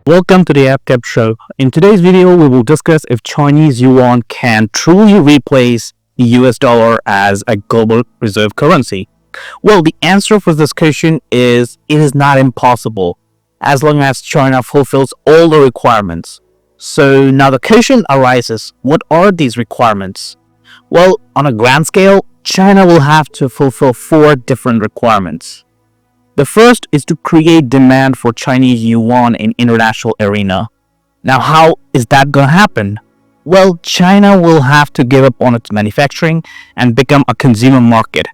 Welcome to the Adkup Show. In today's video, we will discuss if Chinese Yuan can truly replace the US dollar as a global reserve currency. Well, the answer for this question is it is not impossible as long as China fulfills all the requirements. So now the question arises, what are these requirements? Well, on a grand scale, China will have to fulfill 4 different requirements. The first is to create demand for Chinese yuan in international arena. Now, how is that going to happen? Well, China will have to give up on its manufacturing and become a consumer market.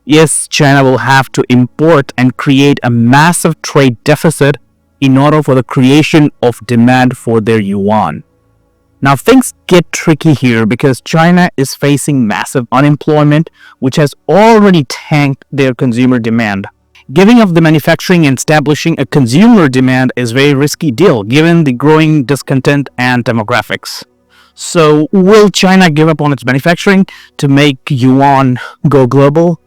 Yes, China will have to import and create a massive trade deficit in order for the creation of demand for their yuan. Now, things get tricky here because China is facing massive unemployment, which has already tanked their consumer demand. Giving up the manufacturing and establishing a consumer demand is a very risky deal given the growing discontent and demographics. So, will China give up on its manufacturing to make yuan go global?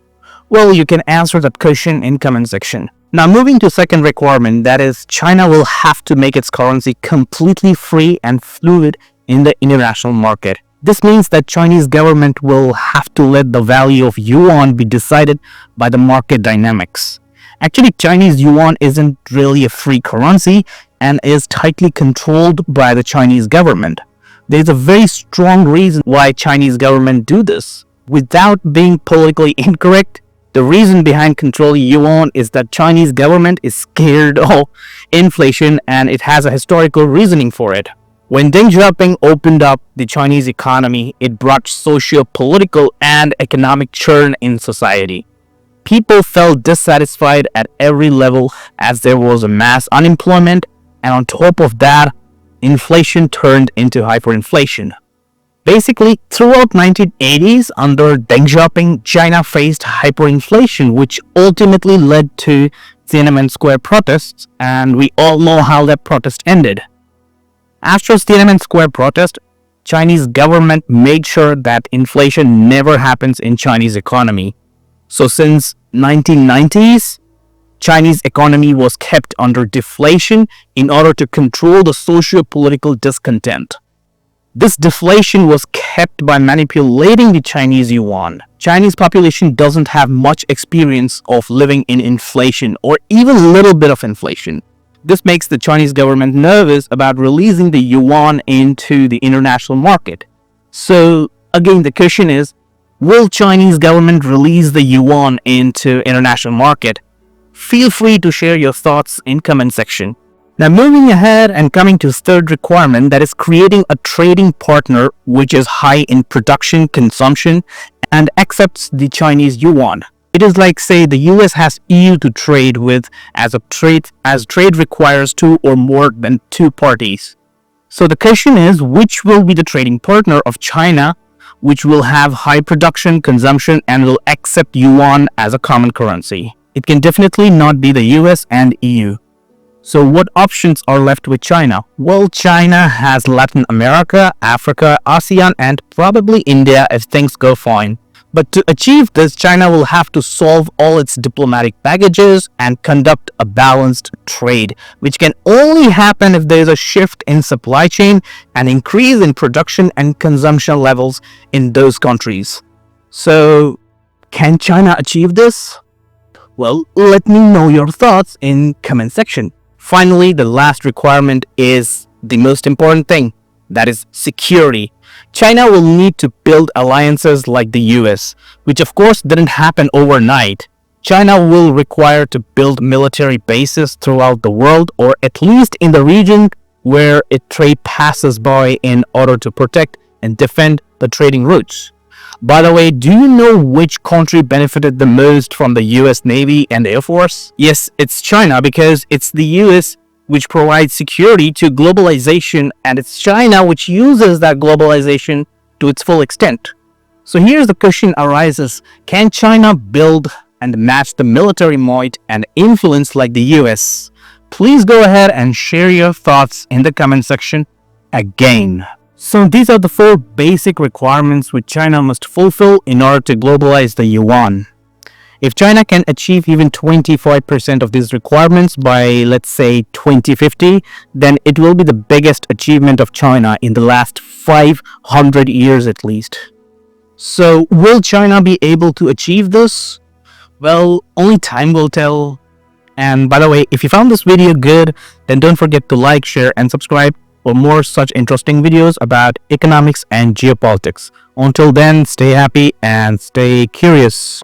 Well, you can answer that question in comment section. Now, moving to second requirement, that is, China will have to make its currency completely free and fluid in the international market. This means that Chinese government will have to let the value of yuan be decided by the market dynamics. Actually, Chinese yuan isn't really a free currency and is tightly controlled by the Chinese government. There's a very strong reason why Chinese government do this. Without being politically incorrect, the reason behind controlling yuan is that Chinese government is scared of inflation and it has a historical reasoning for it. When Deng Xiaoping opened up the Chinese economy, it brought socio-political and economic churn in society. People felt dissatisfied at every level as there was a mass unemployment, and on top of that, inflation turned into hyperinflation. Basically, throughout 1980s, under Deng Xiaoping, China faced hyperinflation, which ultimately led to Tiananmen Square protests, and we all know how that protest ended. After Tiananmen Square protest, Chinese government made sure that inflation never happens in Chinese economy. So since 1990s, Chinese economy was kept under deflation in order to control the socio-political discontent. This deflation was kept by manipulating the Chinese yuan. Chinese population doesn't have much experience of living in inflation or even a little bit of inflation. This makes the Chinese government nervous about releasing the yuan into the international market. So again, the question is, will Chinese government release the yuan into international market? Feel free to share your thoughts in comment section. Now, moving ahead and coming to third requirement, that is creating a trading partner which is high in production, consumption, and accepts the Chinese yuan. It is like, say, the US has EU to trade with as trade requires 2 or more than 2 parties. So the question is, which will be the trading partner of China, which will have high production, consumption, and will accept yuan as a common currency? It can definitely not be the US and EU. So what options are left with China? Well, China has Latin America, Africa, ASEAN, and probably India if things go fine. But to achieve this, China will have to solve all its diplomatic baggages and conduct a balanced trade, which can only happen if there is a shift in supply chain and increase in production and consumption levels in those countries. So, can China achieve this? Well, let me know your thoughts in comment section. Finally, the last requirement is the most important thing, that is security. China will need to build alliances like the US, which of course didn't happen overnight. China will require to build military bases throughout the world, or at least in the region where its trade passes by, in order to protect and defend the trading routes. By the way, do you know which country benefited the most from the US Navy and Air Force? Yes, it's China, because it's the US which provides security to globalization, and it's China which uses that globalization to its full extent. So here's the question arises, can China build and match the military might and influence like the US? Please go ahead and share your thoughts in the comment section again. So these are the 4 basic requirements which China must fulfill in order to globalize the yuan. If China can achieve even 25% of these requirements by, let's say, 2050, then it will be the biggest achievement of China in the last 500 years at least. So, will China be able to achieve this? Well, only time will tell. And by the way, if you found this video good, then don't forget to like, share, and subscribe for more such interesting videos about economics and geopolitics. Until then, stay happy and stay curious.